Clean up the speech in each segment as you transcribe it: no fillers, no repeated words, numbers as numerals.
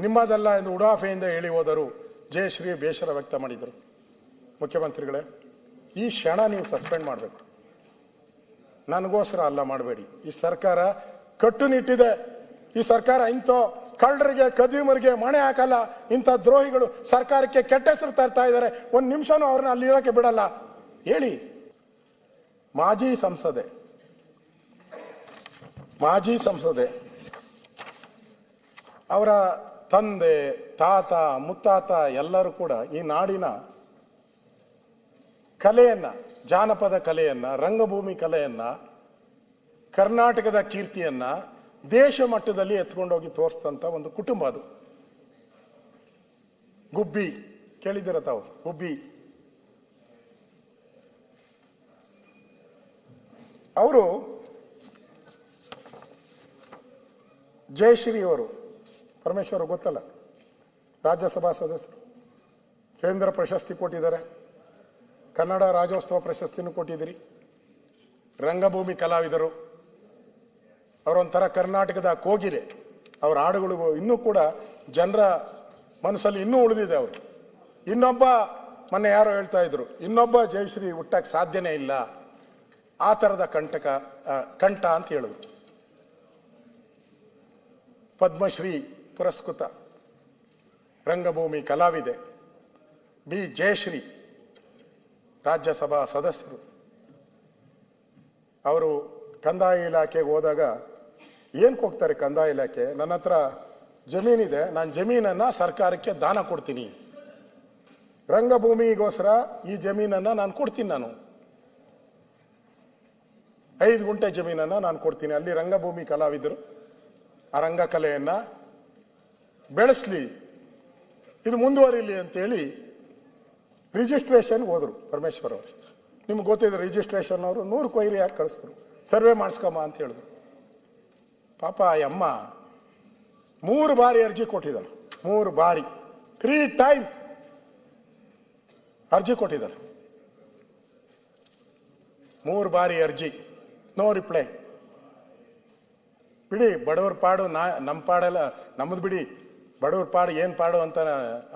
ನಿಮ್ಮದಲ್ಲ ಎಂದು ಉಡಾಫೆಯಿಂದ ಹೇಳಿ ಹೋದರು. ಜಯಶ್ರೀ ಬೇಸರ ವ್ಯಕ್ತ ಮಾಡಿದರು. ಮುಖ್ಯಮಂತ್ರಿಗಳೇ, ಈ ಕ್ಷಣ ನೀವು ಸಸ್ಪೆಂಡ್ ಮಾಡಬೇಕು. ನನಗೋಸ್ಕರ ಅಲ್ಲ, ಮಾಡಬೇಡಿ. ಈ ಸರ್ಕಾರ ಕಟ್ಟುನಿಟ್ಟಿದೆ. ಈ ಸರ್ಕಾರ ಇಂಥ ಕಳ್ಳರಿಗೆ, ಕದೀಮರಿಗೆ ಮಣೆ ಹಾಕಲ್ಲ. ಇಂಥ ದ್ರೋಹಿಗಳು ಸರ್ಕಾರಕ್ಕೆ ಕೆಟ್ಟ ಹೆಸರು ತರ್ತಾ ಇದ್ದಾರೆ. ಒಂದು ನಿಮಿಷನೂ ಅವ್ರನ್ನ ಅಲ್ಲಿ ಇರೋಕೆ ಬಿಡಲ್ಲ. ಹೇಳಿ. ಮಾಜಿ ಸಂಸದೆ ಅವರ ತಂದೆ, ತಾತ, ಮುತ್ತಾತ ಎಲ್ಲರೂ ಕೂಡ ಈ ನಾಡಿನ ಕಲೆಯನ್ನ, ಜಾನಪದ ಕಲೆಯನ್ನ, ರಂಗಭೂಮಿ ಕಲೆಯನ್ನ, ಕರ್ನಾಟಕದ ಕೀರ್ತಿಯನ್ನ ದೇಶ ಮಟ್ಟದಲ್ಲಿ ಎತ್ಕೊಂಡೋಗಿ ತೋರಿಸ್ತಂತ ಒಂದು ಕುಟುಂಬ ಅದು. ಗುಬ್ಬಿ ಕೇಳಿದ್ದೀರ ತಾವು? ಗುಬ್ಬಿ ಅವರು ಜಯಶ್ರೀ ಅವರು, ಪರಮೇಶ್ವರ್ ಗೊತ್ತಲ್ಲ, ರಾಜ್ಯಸಭಾ ಸದಸ್ಯರು, ಕೇಂದ್ರ ಪ್ರಶಸ್ತಿ ಕೊಟ್ಟಿದ್ದಾರೆ, ಕನ್ನಡ ರಾಜ್ಯೋತ್ಸವ ಪ್ರಶಸ್ತಿನೂ ಕೊಟ್ಟಿದ್ದೀರಿ, ರಂಗಭೂಮಿ ಕಲಾವಿದರು. ಅವರೊಂಥರ ಕರ್ನಾಟಕದ ಕೋಗಿಲೆ. ಅವರ ಹಾಡುಗಳಿಗೂ ಇನ್ನೂ ಕೂಡ ಜನರ ಮನಸ್ಸಲ್ಲಿ ಇನ್ನೂ ಉಳಿದಿದೆ. ಅವರು ಇನ್ನೊಬ್ಬ, ಮೊನ್ನೆ ಯಾರೋ ಹೇಳ್ತಾ ಇದ್ರು, ಇನ್ನೊಬ್ಬ ಜಯಶ್ರೀ ಹುಟ್ಟಕ್ಕೆ ಸಾಧ್ಯನೇ ಇಲ್ಲ, ಆ ಥರದ ಕಂಠ ಅಂತ ಹೇಳಿದ್ರು. ಪದ್ಮಶ್ರೀ ಪುರಸ್ಕೃತ ರಂಗಭೂಮಿ ಕಲಾವಿದೆ ಬಿ ಜಯಶ್ರೀ ರಾಜ್ಯಸಭಾ ಸದಸ್ಯರು. ಅವರು ಕಂದಾಯ ಇಲಾಖೆಗೆ ಹೋದಾಗ ಏನಕ್ಕೆ ಹೋಗ್ತಾರೆ? ಕಂದಾಯ ಇಲಾಖೆ, ನನ್ನ ಹತ್ರ ಜಮೀನಿದೆ, ನಾನು ಜಮೀನನ್ನು ಸರ್ಕಾರಕ್ಕೆ ದಾನ ಕೊಡ್ತೀನಿ, ರಂಗಭೂಮಿಗೋಸ್ಕರ ಈ ಜಮೀನನ್ನು ನಾನು ಕೊಡ್ತೀನಿ, ನಾನು 5 ಗುಂಟೆ ಜಮೀನನ್ನು ನಾನು ಕೊಡ್ತೀನಿ, ಅಲ್ಲಿ ರಂಗಭೂಮಿ ಕಲಾವಿದರು ಆ ರಂಗಕಲೆಯನ್ನು ಬೆಳೆಸಲಿ, ಇದು ಮುಂದುವರಿಲಿ ಅಂತೇಳಿ ರಿಜಿಸ್ಟ್ರೇಷನ್ಗೆ ಹೋದರು ಪರಮೇಶ್ವರ್ ಅವರು. ನಿಮ್ಗೆ ಗೊತ್ತಿದೆ, ರಿಜಿಸ್ಟ್ರೇಷನ್ ಅವರು 100 ಕೊಯ್ರಿ ಹಾಕಿ ಕಳಿಸಿದ್ರು, ಸರ್ವೆ ಮಾಡಿಸ್ಕಮ್ಮ ಅಂತ ಹೇಳಿದ್ರು. ಪಾಪ ಆ ಅಮ್ಮ 3 ಬಾರಿ ಅರ್ಜಿ ಕೊಟ್ಟಿದ್ದಾಳೆ. 3 ಬಾರಿ 3 ಟೈಮ್ಸ್ ಅರ್ಜಿ ಕೊಟ್ಟಿದ್ದಾರೆ. 3 ಬಾರಿ ಅರ್ಜಿ, ನೋ ರಿಪ್ಲೈ. ಬಿಡಿ, ಬಡವ್ರ ಪಾಡು, ನಮ್ಮ ಪಾಡೆಲ್ಲ ನಮ್ಮದು ಬಿಡಿ, ಬಡವ್ರ ಪಾಡು ಏನು ಪಾಡು ಅಂತ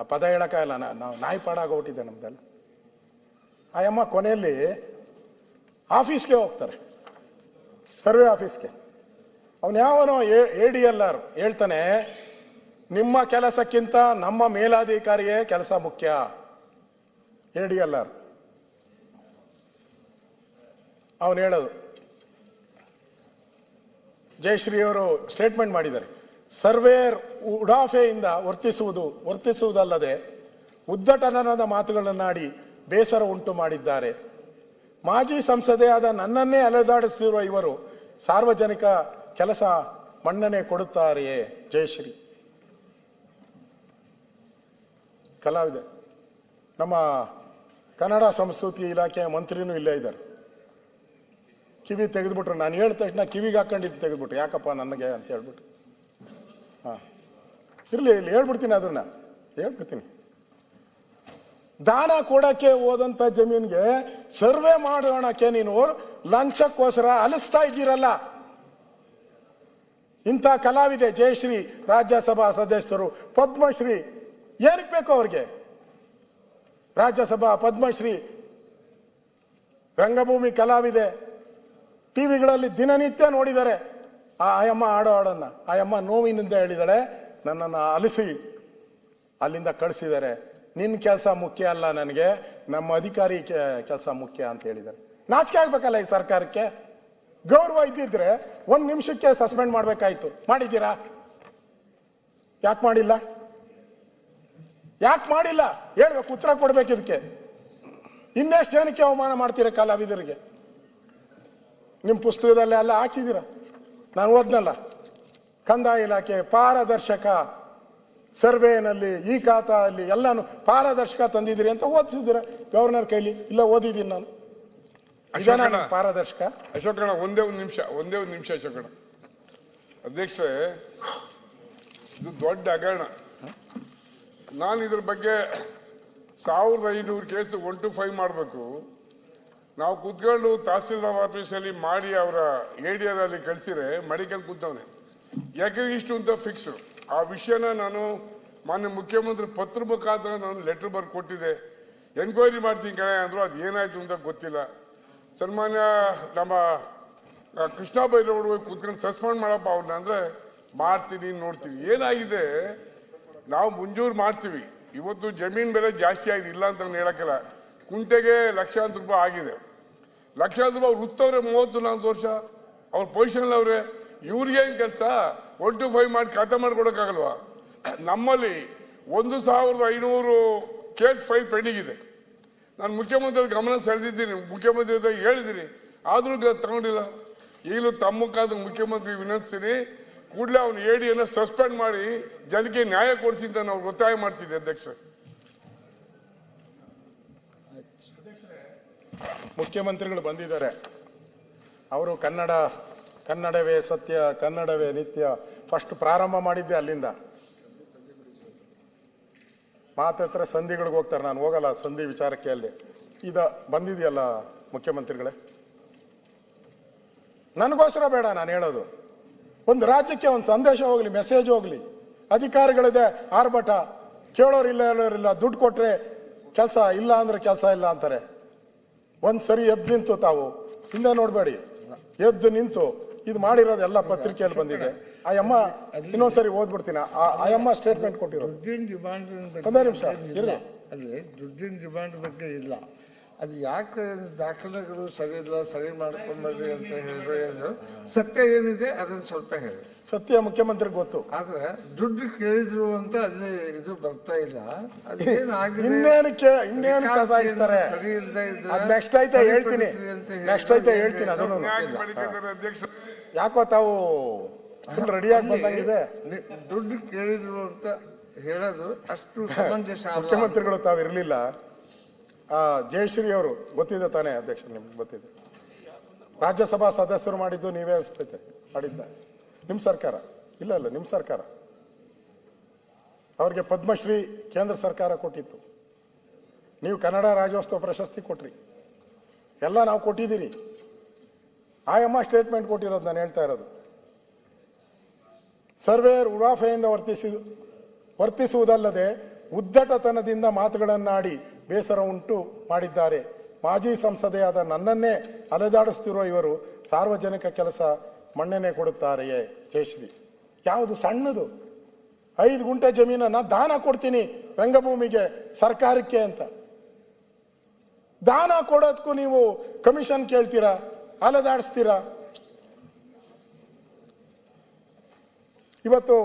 ಆ ಪದ ಹೇಳೋಕ್ಕಾಗಲ್ಲ. ನಾವು ನಾಯಿ ಪಾಡಾಗೋಗ್ಬಿಟ್ಟಿದೆ ನಮ್ದೆಲ್ಲ. ಆ ಅಮ್ಮ ಕೊನೆಯಲ್ಲಿ ಆಫೀಸ್ಗೆ ಹೋಗ್ತಾರೆ, ಸರ್ವೆ ಆಫೀಸ್ಗೆ. ಅವನು ಯಾವನೋ ADLR ಹೇಳ್ತಾನೆ, ನಿಮ್ಮ ಕೆಲಸಕ್ಕಿಂತ ನಮ್ಮ ಮೇಲಾಧಿಕಾರಿಯೇ ಕೆಲಸ ಮುಖ್ಯ. ADLR ಅವನು ಹೇಳೋದು. ಜಯಶ್ರೀ ಅವರು ಸ್ಟೇಟ್ಮೆಂಟ್ ಮಾಡಿದ್ದಾರೆ, ಸರ್ವೇರ್ ಉಡಾಫೆಯಿಂದ ವರ್ತಿಸುವುದಲ್ಲದೆ ಉದ್ದಟನದ ಮಾತುಗಳನ್ನಾಡಿ ಬೇಸರ ಉಂಟು ಮಾಡಿದ್ದಾರೆ. ಮಾಜಿ ಸಂಸದೆಯಾದ ನನ್ನನ್ನೇ ಅಲೆದಾಡಿಸಿರುವ ಇವರು ಸಾರ್ವಜನಿಕ ಕೆಲಸ ಮನ್ನಣೆ ಕೊಡುತ್ತಾರೆಯೇ? ಜಯಶ್ರೀ ಕಲಾವಿದೆ. ನಮ್ಮ ಕನ್ನಡ ಸಂಸ್ಕೃತಿ ಇಲಾಖೆಯ ಮಂತ್ರಿನೂ ಇಲ್ಲೇ ಇದ್ದಾರೆ. ಕಿವಿ ತೆಗೆದ್ಬಿಟ್ರು, ನಾನು ಹೇಳಿದ ತಕ್ಷಣ ಕಿವಿಗೆ ಹಾಕೊಂಡಿದ್ದು ತೆಗೆದ್ಬಿಟ್ರು, ಯಾಕಪ್ಪ ನನಗೆ ಅಂತ ಹೇಳ್ಬಿಟ್ಟು. ಇರಲಿ, ಇಲ್ಲಿ ಹೇಳ್ಬಿಡ್ತೀನಿ, ಅದನ್ನ ಹೇಳ್ಬಿಡ್ತೀನಿ. ದಾನ ಕೊಡಕ್ಕೆ ಹೋದಂತ ಜಮೀನ್ಗೆ ಸರ್ವೆ ಮಾಡೋಣಕ್ಕೆ ನೀನು ಲಂಚಕ್ಕೋಸ್ಕರ ಅಲಿಸ್ತಾ ಇದ್ದೀರಲ್ಲ. ಇಂಥ ಕಲಾವಿದೆ ಜಯಶ್ರೀ, ರಾಜ್ಯಸಭಾ ಸದಸ್ಯರು, ಪದ್ಮಶ್ರೀ, ಏನಕ್ಕೆ ಬೇಕು ಅವ್ರಿಗೆ? ರಾಜ್ಯಸಭಾ ಪದ್ಮಶ್ರೀ, ರಂಗಭೂಮಿ ಕಲಾವಿದೆ, ಟಿವಿಗಳಲ್ಲಿ ದಿನನಿತ್ಯ ನೋಡಿದ್ದಾರೆ ಆ ಅಮ್ಮ ಆಡೋ ಹಾಡನ್ನ. ಆ ಅಮ್ಮ ನೋವಿನಿಂದ ಹೇಳಿದಾಳೆ, ನನ್ನನ್ನು ಅಲಿಸಿ ಅಲ್ಲಿಂದ ಕಳಿಸಿದ್ದಾರೆ, ನಿನ್ನ ಕೆಲಸ ಮುಖ್ಯ ಅಲ್ಲ ನನಗೆ, ನಮ್ಮ ಅಧಿಕಾರಿ ಕೆಲಸ ಮುಖ್ಯ ಅಂತ ಹೇಳಿದ್ದಾರೆ. ನಾಚಿಕೆ ಆಗ್ಬೇಕಲ್ಲ ಈ ಸರ್ಕಾರಕ್ಕೆ. ಗೌರವ ಇದ್ದಿದ್ರೆ 1 ನಿಮಿಷಕ್ಕೆ ಸಸ್ಪೆಂಡ್ ಮಾಡ್ಬೇಕಾಯ್ತು. ಮಾಡಿದ್ದೀರಾ? ಯಾಕೆ ಮಾಡಿಲ್ಲ? ಹೇಳ್ಬೇಕು, ಉತ್ತರ ಕೊಡ್ಬೇಕು ಇದಕ್ಕೆ. ಇನ್ನೆಷ್ಟು ಜನಕ್ಕೆ ಅವಮಾನ ಮಾಡ್ತೀರ ಕಲಾವಿದರಿಗೆ? ನಿಮ್ಮ ಪುಸ್ತಕದಲ್ಲಿ ಎಲ್ಲ ಹಾಕಿದ್ದೀರ, ನಾನು ಓದ್ನಲ್ಲ. ಕಂದಾಯ ಇಲಾಖೆ ಪಾರದರ್ಶಕ ಸರ್ವೆನಲ್ಲಿ, ಈ ಖಾತಾ ಅಲ್ಲಿ ಎಲ್ಲಾನು ಪಾರದರ್ಶಕ ತಂದಿದ್ದೀರಿ ಅಂತ ಓದಿಸಿದ್ದೀರ ಗವರ್ನರ್ ಕೈಲಿ. ಇಲ್ಲ, ಓದಿದ್ದೀನಿ ನಾನು. ಪಾರದರ್ಶಕ. ಅಶೋಕಣ್ಣ, ಒಂದೇ ಒಂದು ನಿಮಿಷ ಅಶೋಕಣ್ಣ. ಅಧ್ಯಕ್ಷರೇ, ಇದು ದೊಡ್ಡ ಹಗರಣ. ನಾನು ಇದ್ರ ಬಗ್ಗೆ 1500 ಕೇಸು 1 to 5 ಮಾಡಬೇಕು. ನಾವು ಕೂತ್ಕೊಂಡು ತಹಸೀಲ್ದಾರ್ ಆಫೀಸಲ್ಲಿ ಮಾಡಿ ಅವರ ADR ಅಲ್ಲಿ ಕಳಿಸಿದ್ರೆ ಮಡಿಕಲ್ ಕೂತವನೆ ಯಾಕೆ ಇಷ್ಟು ಅಂತ ಫಿಕ್ಸ್. ಆ ವಿಷಯನ ನಾನು ಮಾನ್ಯ ಮುಖ್ಯಮಂತ್ರಿ ಪತ್ರ ಮುಖಾಂತರ ನಾನು ಲೆಟರ್ ಬರ್ದು ಕೊಟ್ಟಿದ್ದೆ. ಎನ್ಕ್ವೈರಿ ಮಾಡ್ತೀನಿ ಕಣೆ ಅಂದ್ರು, ಅದು ಏನಾಯ್ತು ಅಂತ ಗೊತ್ತಿಲ್ಲ. ಸನ್ಮಾನ್ಯ ನಮ್ಮ ಕೃಷ್ಣ ಬೈರೇಗೌಡರು ಹೋಗಿ ಕೂತ್ಕೊಂಡು ಸಸ್ಪೆಂಡ್ ಮಾಡಪ್ಪ ಅವ್ರನ್ನ ಅಂದ್ರೆ ಮಾಡ್ತೀನಿ ನೋಡ್ತೀನಿ. ಏನಾಗಿದೆ, ನಾವು ಮಂಜೂರು ಮಾಡ್ತೀವಿ. ಇವತ್ತು ಜಮೀನ್ ಬೆಲೆ ಜಾಸ್ತಿ ಆಗಿದೆ, ಇಲ್ಲ ಅಂತ ನಾನು ಹೇಳಕ್ಕಿಲ್ಲ. ಕುಂಟೆಗೆ ಲಕ್ಷಾಂತರ ರೂಪಾಯಿ ಆಗಿದೆ. ಲಕ್ಷಾಂತರ ರೂಪಾಯಿ ಅವ್ರು ಉತ್ತವ್ರೆ 34 ವರ್ಷ ಅವ್ರ ಪೊಸಿಷನ್ ಅವ್ರೆ. ಇವ್ರಿಗೇನು ಕೆಲಸ 1 to 5 ಮಾಡಿ ಖಾತೆ ಮಾಡಿಕೊಡಕ್ಕಾಗಲ್ವಾ? ನಮ್ಮಲ್ಲಿ 1500 ಕೇಸ್ ಫೈಲ್ ಪೆಂಡಿಂಗ್ ಇದೆ. ನಾನು ಮುಖ್ಯಮಂತ್ರಿ ಗಮನ ಸೆಳೆದಿದ್ದೀನಿ, ಮುಖ್ಯಮಂತ್ರಿ ಜೊತೆ ಹೇಳಿದ್ದೀನಿ, ಆದರೂ ತಗೊಂಡಿಲ್ಲ. ಈಗಲೂ ತಮ್ಮ ಮುಖಾಂತರ ಮುಖ್ಯಮಂತ್ರಿ ವಿನಂತಿಸ್ತೀನಿ, ಕೂಡಲೇ ಅವನು ADಯನ್ನು ಸಸ್ಪೆಂಡ್ ಮಾಡಿ ಜನಕ್ಕೆ ನ್ಯಾಯ ಕೊಡಿಸಿ ಅಂತ ನಾವು ಒತ್ತಾಯ ಮಾಡ್ತಿದ್ದೆ. ಅಧ್ಯಕ್ಷ, ಮುಖ್ಯಮಂತ್ರಿಗಳು ಬಂದಿದ್ದಾರೆ. ಅವರು ಕನ್ನಡವೇ ಸತ್ಯ, ಕನ್ನಡವೇ ನಿತ್ಯ ಫಸ್ಟ್ ಪ್ರಾರಂಭ ಮಾಡಿದ್ದೆ ಅಲ್ಲಿಂದ. ಮಾತತ್ರ ಸಂಧಿಗಳಿಗೆ ಹೋಗ್ತಾರೆ, ನಾನು ಹೋಗಲ್ಲ ಸಂಧಿ ವಿಚಾರಕ್ಕೆ. ಅಲ್ಲಿ ಬಂದಿದೆಯಲ್ಲ ಮುಖ್ಯಮಂತ್ರಿಗಳೇ, ನನಗೋಸ್ಕರ ಬೇಡ ನಾನು ಹೇಳೋದು. ಒಂದು ರಾಜ್ಯಕ್ಕೆ ಒಂದು ಸಂದೇಶ ಹೋಗ್ಲಿ, ಮೆಸೇಜ್ ಹೋಗ್ಲಿ. ಅಧಿಕಾರಿಗಳಿದೆ ಆರ್ಭಟ, ಕೇಳೋರಿಲ್ಲ ಹೇಳೋರಿಲ್ಲ, ದುಡ್ಡು ಕೊಟ್ರೆ ಕೆಲಸ ಇಲ್ಲ ಅಂದ್ರೆ ಕೆಲಸ ಇಲ್ಲ ಅಂತಾರೆ. ಒಂದ್ ಸರಿ ಎದ್ದು ನಿಂತು, ತಾವು ಹಿಂದೆ ನೋಡ್ಬೇಡಿ, ಎದ್ದು ನಿಂತು ಇದು ಮಾಡಿರೋದೆಲ್ಲ ಪತ್ರಿಕೆಯಲ್ಲಿ ಬಂದಿದೆ. ಆ ಅಮ್ಮ ಇನ್ನೊಂದ್ಸರಿ ಓದ್ಬಿಡ್ತೀನಿ. ಆ ಅಮ್ಮ ಸ್ಟೇಟ್ಮೆಂಟ್ ಕೊಟ್ಟಿರೋದು. ಒಂದೇ ನಿಮಿಷ ಇರ್ಲಿ. ಅಲ್ಲಿ ದುಡ್ಡಿನ ಡಿಮಾಂಡ್ ಬಗ್ಗೆ ಇಲ್ಲ. ಅದು ಯಾಕೆ ದಾಖಲೆಗಳು ಸರಿ ಇಲ್ಲ, ಸರಿ ಮಾಡ್ಕೊಂಡ್ರಿ ಅಂತ ಹೇಳಿದ್ರೆ ಸತ್ಯ ಏನಿದೆ ಅದನ್ನ ಸ್ವಲ್ಪ ಹೇಳಿ. ಸತ್ಯ ಮುಖ್ಯಮಂತ್ರಿಗೆ ಗೊತ್ತು, ಆದ್ರೆ ದುಡ್ಡು ಕೇಳಿದ್ರು ಅಂತ ಅಲ್ಲಿ ಇದು ಬರ್ತಾ ಇಲ್ಲ. ಅದೇನಾಗಿದೆ, ಇನ್ನೇನು ಕಸಾಯಿಸ್ತಾರೆ. ಸರಿ ಇಲ್ಲದೆ ನೆಕ್ಸ್ಟ್ ಐತೆ ಹೇಳ್ತೀನಿ, ನೆಕ್ಸ್ಟ್ ಐತೆ ಹೇಳ್ತೀನಿ. ಅದನ್ನು ಯಾಕೋ ತಾವು ಫುಲ್ ರೆಡಿಯಾಗಿ ಬಂದಂಗಿದೆ. ದುಡ್ಡು ಕೇಳಿದ್ರು ಅಂತ ಹೇಳೋದು ಅಷ್ಟು ಸಮಂಜಸ. ಮುಖ್ಯಮಂತ್ರಿಗಳು ತಾವು ಇರಲಿಲ್ಲ. ಜಯಶ್ರೀ ಅವರು ಗೊತ್ತಿದೆ ತಾನೇ ಅಧ್ಯಕ್ಷ, ನಿಮ್ಗೆ ಗೊತ್ತಿದೆ. ರಾಜ್ಯಸಭಾ ಸದಸ್ಯರು ಮಾಡಿದ್ದು ನೀವೇ ಅನಿಸ್ತೈತೆ, ಮಾಡಿದ್ದ ನಿಮ್ಮ ಸರ್ಕಾರ. ಇಲ್ಲ ನಿಮ್ಮ ಸರ್ಕಾರ. ಅವ್ರಿಗೆ ಪದ್ಮಶ್ರೀ ಕೇಂದ್ರ ಸರ್ಕಾರ ಕೊಟ್ಟಿತ್ತು, ನೀವು ಕನ್ನಡ ರಾಜ್ಯೋತ್ಸವ ಪ್ರಶಸ್ತಿ ಕೊಟ್ರಿ, ಎಲ್ಲ ನಾವು ಕೊಟ್ಟಿದ್ದೀರಿ. ಆಯಮ್ಮ ಸ್ಟೇಟ್ಮೆಂಟ್ ಕೊಟ್ಟಿರೋದು ನಾನು ಹೇಳ್ತಾ ಇರೋದು. ಸರ್ವೇಯರ್ ಉಡಾಫೆಯಿಂದ ವರ್ತಿಸುವುದಲ್ಲದೆ ಉದ್ದಟತನದಿಂದ ಮಾತುಗಳನ್ನಾಡಿ ಬೇಸರ ಉಂಟು ಮಾಡಿದ್ದಾರೆ. ಮಾಜಿ ಸಂಸದೆಯಾದ ನನ್ನನ್ನೇ ಅಲೆದಾಡಿಸ್ತಿರುವ ಇವರು ಸಾರ್ವಜನಿಕ ಕೆಲಸ ಮನ್ನಣೆ ಕೊಡುತ್ತಾರೆಯೇ? ಜಯಶ್ರೀ, ಯಾವುದು ಸಣ್ಣದು 5 ಗುಂಟೆ ಜಮೀನನ್ನ ದಾನ ಕೊಡ್ತೀನಿ ರಂಗಭೂಮಿಗೆ, ಸರ್ಕಾರಕ್ಕೆ ಅಂತ. ದಾನ ಕೊಡೋದಕ್ಕೂ ನೀವು ಕಮಿಷನ್ ಕೇಳ್ತೀರಾ, ಅಲೆದಾಡಿಸ್ತೀರಾ. ಇವತ್ತು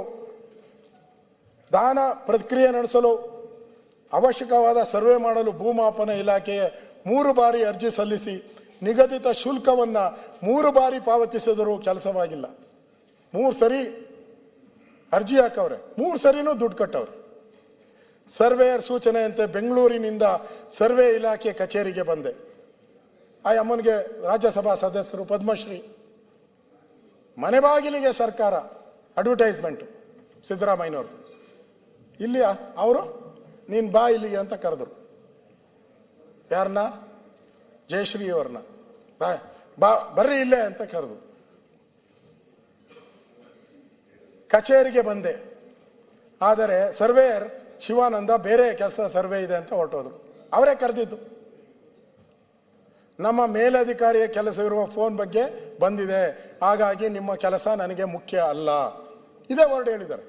ದಾನ ಪ್ರಕ್ರಿಯೆ ನಡೆಸಲು ಅವಶ್ಯಕವಾದ ಸರ್ವೆ ಮಾಡಲು ಭೂಮಾಪನ ಇಲಾಖೆಗೆ 3 ಬಾರಿ ಅರ್ಜಿ ಸಲ್ಲಿಸಿ ನಿಗದಿತ ಶುಲ್ಕವನ್ನ 3 ಬಾರಿ ಪಾವತಿಸಿದರೂ ಕೆಲಸವಾಗಿಲ್ಲ. 3 ಸರಿ ಅರ್ಜಿ ಹಾಕವ್ರೆ, 3 ಸರಿನೂ ದುಡ್ಡು ಕಟ್ಟವ್ರೆ. ಸರ್ವೇಯರ್ ಸೂಚನೆಯಂತೆ ಬೆಂಗಳೂರಿನಿಂದ ಸರ್ವೆ ಇಲಾಖೆ ಕಚೇರಿಗೆ ಬಂದೆ. ಆ ಅಮ್ಮನಿಗೆ ರಾಜ್ಯಸಭಾ ಸದಸ್ಯರು ಪದ್ಮಶ್ರೀ. ಮನೆ ಬಾಗಿಲಿಗೆ ಸರ್ಕಾರ ಅಡ್ವರ್ಟೈಸ್ಮೆಂಟ್ ಸಿದ್ದರಾಮಯ್ಯನವರು. ಇಲ್ಲಿ ಅವರು ನೀನ್ ಬಾ ಇಲ್ಲಿಗೆ ಅಂತ ಕರೆದ್ರು. ಯಾರನ್ನ? ಜಯಶ್ರೀ ಅವ್ರನ್ನ. ಬರ್ರಿ ಇಲ್ಲೇ ಅಂತ ಕರೆದು ಕಚೇರಿಗೆ ಬಂದೆ. ಆದರೆ ಸರ್ವೇಯರ್ ಶಿವಾನಂದ ಬೇರೆ ಕೆಲಸ ಸರ್ವೆ ಇದೆ ಅಂತ ಹೊರಟೋದ್ರು. ಅವರೇ ಕರೆದಿದ್ದು. ನಮ್ಮ ಮೇಲಧಿಕಾರಿಯ ಕೆಲಸವಿರುವ ಫೋನ್ ಬಗ್ಗೆ ಬಂದಿದೆ, ಹಾಗಾಗಿ ನಿಮ್ಮ ಕೆಲಸ ನನಗೆ ಮುಖ್ಯ ಅಲ್ಲ. ಇದೇ ವರ್ಡ್ ಹೇಳಿದ್ದಾರೆ,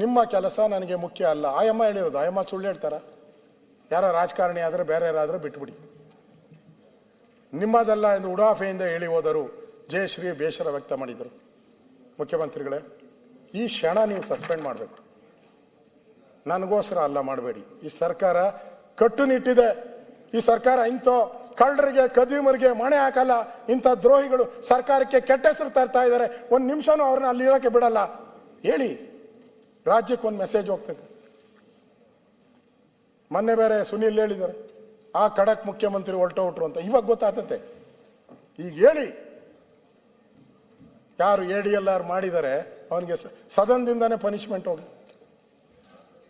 ನಿಮ್ಮ ಕೆಲಸ ನನಗೆ ಮುಖ್ಯ ಅಲ್ಲ. ಆಯಮ್ಮ ಹೇಳಿರೋದು. ಆಯಮ್ಮ ಸುಳ್ಳು ಹೇಳ್ತಾರ? ಯಾರ ರಾಜಕಾರಣಿ ಆದರೆ ಬೇರೆ ಯಾರಾದರೂ ಬಿಟ್ಬಿಡಿ. ನಿಮ್ಮದಲ್ಲ ಎಂದು ಉಡಾಫೆಯಿಂದ ಹೇಳಿ ಹೋದರು. ಜಯಶ್ರೀ ಬೇಸರ ವ್ಯಕ್ತ ಮಾಡಿದರು. ಮುಖ್ಯಮಂತ್ರಿಗಳೇ, ಈ ಕ್ಷಣ ನೀವು ಸಸ್ಪೆಂಡ್ ಮಾಡಬೇಕು. ನನಗೋಸ್ಕರ ಅಲ್ಲ, ಮಾಡಬೇಡಿ. ಈ ಸರ್ಕಾರ ಕಟ್ಟುನಿಟ್ಟಿದೆ. ಈ ಸರ್ಕಾರ ಇಂಥ ಕಳ್ಳರಿಗೆ ಕದಿಮರಿಗೆ ಮಣೆ ಹಾಕಲ್ಲ. ಇಂಥ ದ್ರೋಹಿಗಳು ಸರ್ಕಾರಕ್ಕೆ ಕೆಟ್ಟ ಹೆಸರು ತರ್ತಾ ಇದ್ದಾರೆ. ಒಂದು ನಿಮಿಷನೂ ಅವ್ರನ್ನ ಅಲ್ಲಿ ಇರೋಕೆ ಬಿಡಲ್ಲ. ಹೇಳಿ, ರಾಜ್ಯಕ್ಕೆ ಒಂದು ಮೆಸೇಜ್ ಹೋಗ್ತದೆ. ಮೊನ್ನೆ ಬೇರೆ ಸುನೀಲ್ ಹೇಳಿದ್ದಾರೆ, ಆ ಖಡಕ್ ಮುಖ್ಯಮಂತ್ರಿ ಹೊರಟೋಟ್ರು ಅಂತ. ಇವಾಗ ಗೊತ್ತಾಗ್ತತೆ. ಈಗ ಹೇಳಿ, ಯಾರು ADLR ಮಾಡಿದ್ದಾರೆ ಅವನಿಗೆ ಸದನದಿಂದಾನೇ ಪನಿಷ್ಮೆಂಟ್ ಹೋಗಿ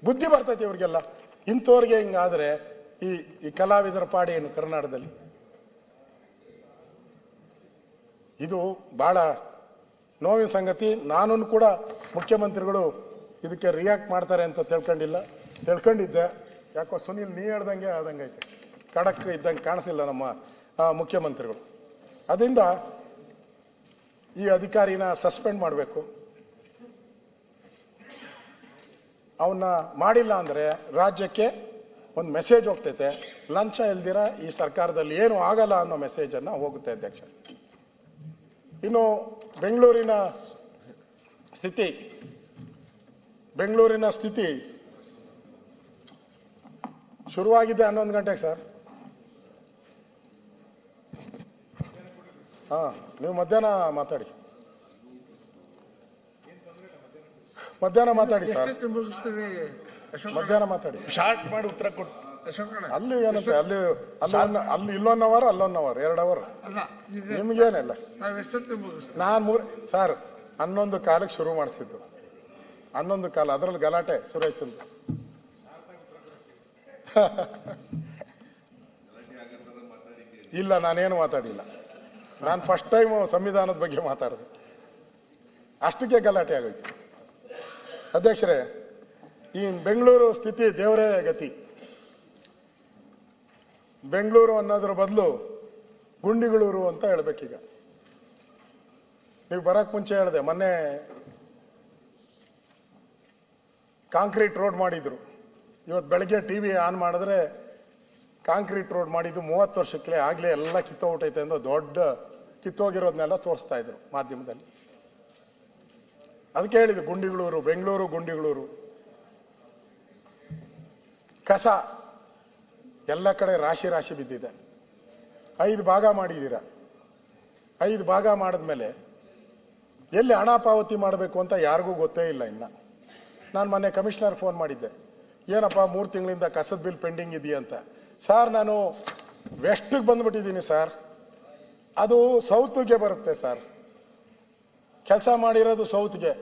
ಬುದ್ಧಿ ಬರ್ತೈತೆ ಇವ್ರಿಗೆಲ್ಲ. ಇಂಥವ್ರಿಗೆ ಹಿಂಗಾದ್ರೆ ಈ ಕಲಾವಿದರ ಪಾಡಿ ಏನು ಕರ್ನಾಟಕದಲ್ಲಿ? ಇದು ಬಹಳ ನೋವಿನ ಸಂಗತಿ. ನಾನು ಕೂಡ ಮುಖ್ಯಮಂತ್ರಿಗಳು ಇದಕ್ಕೆ ರಿಯಾಕ್ಟ್ ಮಾಡ್ತಾರೆ ಅಂತ ತಿಳ್ಕೊಂಡಿದ್ದೆ. ಯಾಕೋ ಸುನೀಲ್ ನೀ ಹೇಳ್ದಂಗೆ ಆದಂಗೆ ಐತೆ, ಖಡಕ್ ಇದ್ದಂಗೆ ಕಾಣಿಸಿಲ್ಲ ನಮ್ಮ ಮುಖ್ಯಮಂತ್ರಿಗಳು. ಅದರಿಂದ ಈ ಅಧಿಕಾರಿನ ಸಸ್ಪೆಂಡ್ ಮಾಡಬೇಕು. ಅವನ್ನ ಮಾಡಿಲ್ಲ ಅಂದರೆ ರಾಜ್ಯಕ್ಕೆ ಒಂದು ಮೆಸೇಜ್ ಹೋಗ್ತೈತೆ, ಲಂಚ ಇಲ್ದಿರ ಈ ಸರ್ಕಾರದಲ್ಲಿ ಏನು ಆಗಲ್ಲ ಅನ್ನೋ ಮೆಸೇಜನ್ನು ಹೋಗುತ್ತೆ ಅಧ್ಯಕ್ಷ. ಇನ್ನು ಬೆಂಗಳೂರಿನ ಸ್ಥಿತಿ ಶುರುವಾಗಿದೆ 11 ಗಂಟೆಗೆ ಸರ್. ನೀವು ಮಧ್ಯಾಹ್ನ ಮಾತಾಡಿ ಸರ್, ಮಧ್ಯಾಹ್ನ ಮಾತಾಡಿ, ಶಾರ್ಟ್ ಮಾಡಿ ಉತ್ತರ ಕೊಟ್ಟು. ಅಲ್ಲಿ ಏನಂತೆ ಅಲ್ಲಿ ಇಲ್ಲೊಂದು ಅವರ್ ಅಲ್ಲೊಂದು ಅವರ್ 2 ಅವರ್ ನಿಮ್ಗೇನಿಲ್ಲ. ನಾನು ಸರ್ 11 ಕಾಲಕ್ಕೆ ಶುರು ಮಾಡಿಸಿದ್ದು, 11 ಕಾಲ, ಅದರಲ್ಲಿ ಗಲಾಟೆ ಸುರೇಶ್ ಅಂತ. ಇಲ್ಲ, ನಾನೇನು ಮಾತಾಡಿಲ್ಲ. ನಾನು ಫಸ್ಟ್ ಟೈಮ್ ಸಂವಿಧಾನದ ಬಗ್ಗೆ ಮಾತಾಡಿದೆ, ಅಷ್ಟಕ್ಕೆ ಗಲಾಟೆ ಆಗೋಯ್ತು. ಅಧ್ಯಕ್ಷರೇ, ಈ ಬೆಂಗಳೂರು ಸ್ಥಿತಿ ದೇವರೇ ಗತಿ. ಬೆಂಗಳೂರು ಅನ್ನೋದ್ರ ಬದಲು ಗುಂಡಿಗಳೂರು ಅಂತ ಹೇಳ್ಬೇಕೀಗ. ನೀವು ಬರಕ್ ಮುಂಚೆ ಹೇಳಿದೆ, ಮೊನ್ನೆ ಕಾಂಕ್ರೀಟ್ ರೋಡ್ ಮಾಡಿದ್ರು. ಇವತ್ತು ಬೆಳಗ್ಗೆ ಟಿವಿ ಆನ್ ಮಾಡಿದ್ರೆ ಕಾಂಕ್ರೀಟ್ ರೋಡ್ ಮಾಡಿದ್ದು 30 ವರ್ಷಕ್ಕೆ ಆಗ್ಲೇ ಎಲ್ಲ ಕಿತ್ತೋಗ್ಬಿಟ್ಟೈತೆ ಅಂತ ದೊಡ್ಡ ಕಿತ್ತೋಗಿರೋದನ್ನೆಲ್ಲ ತೋರಿಸ್ತಾ ಇದ್ರು ಮಾಧ್ಯಮದಲ್ಲಿ. ಅದಕ್ಕೆ ಹೇಳಿದ್ದು ಗುಂಡಿಗಳೂರು, ಬೆಂಗಳೂರು ಗುಂಡಿಗಳೂರು. ಕಸ ಎಲ್ಲ ಕಡೆ ರಾಶಿ ರಾಶಿ ಬಿದ್ದಿದೆ. 5 ಭಾಗ ಮಾಡಿದ್ದೀರಾ. 5 ಭಾಗ ಮಾಡಿದ್ಮೇಲೆ ಎಲ್ಲಿ ಹಣ ಪಾವತಿ ಮಾಡಬೇಕು ಅಂತ ಯಾರಿಗೂ ಗೊತ್ತೇ ಇಲ್ಲ. ಇನ್ನು ನಾನು ಮೊನ್ನೆ ಕಮಿಷನರ್ ಫೋನ್ ಮಾಡಿದ್ದೆ, ಏನಪ್ಪ 3 ತಿಂಗಳಿಂದ ಕಸದ ಬಿಲ್ ಪೆಂಡಿಂಗ್ ಇದೆಯಾ ಅಂತ. ಸರ್, ನಾನು ವೆಸ್ಟಿಗೆ ಬಂದ್ಬಿಟ್ಟಿದ್ದೀನಿ ಸರ್, ಅದು ಸೌತ್ಗೆ ಬರುತ್ತೆ ಸರ್, ಕೆಲಸ ಮಾಡಿರೋದು ಸೌತ್ಗೆ,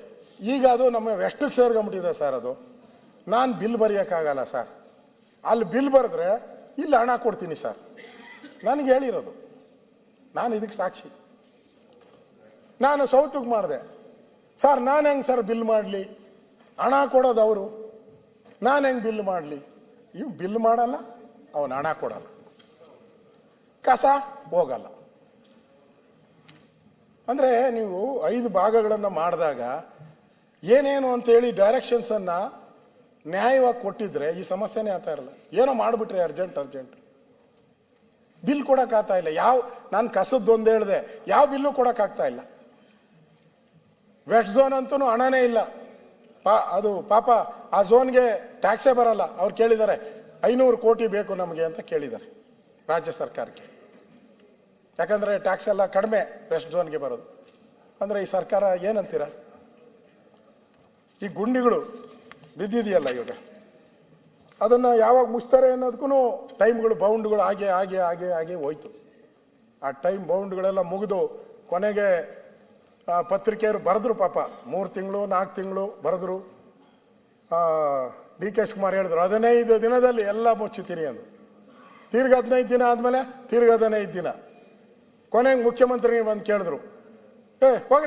ಈಗ ಅದು ನಮ್ಮ ವೆಸ್ಟಿಗೆ ಸೇರ್ಕೊಂಡ್ಬಿಟ್ಟಿದೆ ಸರ್. ಅದು ನಾನು ಬಿಲ್ ಬರೆಯೋಕ್ಕಾಗಲ್ಲ ಸರ್, ಅಲ್ಲಿ ಬಿಲ್ ಬರೆದ್ರೆ ಇಲ್ಲಿ ಹಣ ಕೊಡ್ತೀನಿ ಸರ್. ನನಗೆ ಹೇಳಿರೋದು, ನಾನು ಇದಕ್ಕೆ ಸಾಕ್ಷಿ. ನಾನು ಸೌತ್ಗೆ ಮಾಡಿದೆ ಸರ್, ನಾನು ಹೆಂಗೆ ಸರ್ ಬಿಲ್ ಮಾಡಲಿ? ಹಣ ಕೊಡೋದು ಅವರು, ನಾನು ಹೆಂಗೆ ಬಿಲ್ ಮಾಡಲಿ? ಇವು ಬಿಲ್ ಮಾಡಲ್ಲ, ಅವನು ಹಣ ಕೊಡಲ್ಲ, ಕಸ ಹೋಗಲ್ಲ. ಅಂದರೆ ನೀವು 5 ಭಾಗಗಳನ್ನು ಮಾಡಿದಾಗ ಏನೇನು ಅಂತೇಳಿ ಡೈರೆಕ್ಷನ್ಸನ್ನು ನ್ಯಾಯವಾಗಿ ಕೊಟ್ಟಿದ್ರೆ ಈ ಸಮಸ್ಯೆನೇ ಆಗ್ತಾ ಇರಲ್ಲ. ಏನೋ ಮಾಡಿಬಿಟ್ರೆ ಅರ್ಜೆಂಟ್ ಬಿಲ್ ಕೊಡೋಕ್ಕಾಗ್ತಾ ಇಲ್ಲ. ನಾನು ಕಸದ್ದೊಂದು ಹೇಳಿದೆ, ಯಾವ ಬಿಲ್ಲು ಕೊಡೋಕ್ಕಾಗ್ತಾ ಇಲ್ಲ. ವೆಸ್ಟ್ ಝೋನ್ ಅಂತೂ ಹಣನೇ ಇಲ್ಲ. ಅದು ಪಾಪ ಆ ಝೋನ್ಗೆ ಟ್ಯಾಕ್ಸೇ ಬರಲ್ಲ. ಅವ್ರು ಕೇಳಿದ್ದಾರೆ 500 ಕೋಟಿ ಬೇಕು ನಮಗೆ ಅಂತ ಕೇಳಿದ್ದಾರೆ ರಾಜ್ಯ ಸರ್ಕಾರಕ್ಕೆ. ಯಾಕಂದರೆ ಟ್ಯಾಕ್ಸ್ ಎಲ್ಲ ಕಡಿಮೆ ವೆಸ್ಟ್ ಝೋನ್ಗೆ ಬರೋದು. ಅಂದರೆ ಈ ಸರ್ಕಾರ ಏನಂತೀರ? ಈ ಗುಂಡಿಗಳು ಬಿದ್ದಿದೆಯಲ್ಲ ಇವಾಗ, ಅದನ್ನು ಯಾವಾಗ ಮುಚ್ತಾರೆ ಅನ್ನೋದಕ್ಕೂ ಟೈಮ್ಗಳು ಬೌಂಡ್ಗಳು ಹಾಗೆ ಹೋಯ್ತು. ಆ ಟೈಮ್ ಬೌಂಡ್ಗಳೆಲ್ಲ ಮುಗಿದು ಕೊನೆಗೆ ಪತ್ರಿಕೆಯವರು ಬರೆದ್ರು ಪಾಪ, 3 ತಿಂಗಳು 4 ತಿಂಗಳು ಬರೆದ್ರು. ಡಿ ಕೆ ಶಿವಕುಮಾರ್ ಹೇಳಿದ್ರು 15 ದಿನದಲ್ಲಿ ಎಲ್ಲ ಮುಚ್ಚುತ್ತೀರಿ ಅಂದು. ತಿರ್ಗ 15 ದಿನ ಆದಮೇಲೆ ತಿರ್ಗ 15 ದಿನ. ಕೊನೆಗೆ ಮುಖ್ಯಮಂತ್ರಿ ಬಂದು ಕೇಳಿದ್ರು, ಹೋಗಿ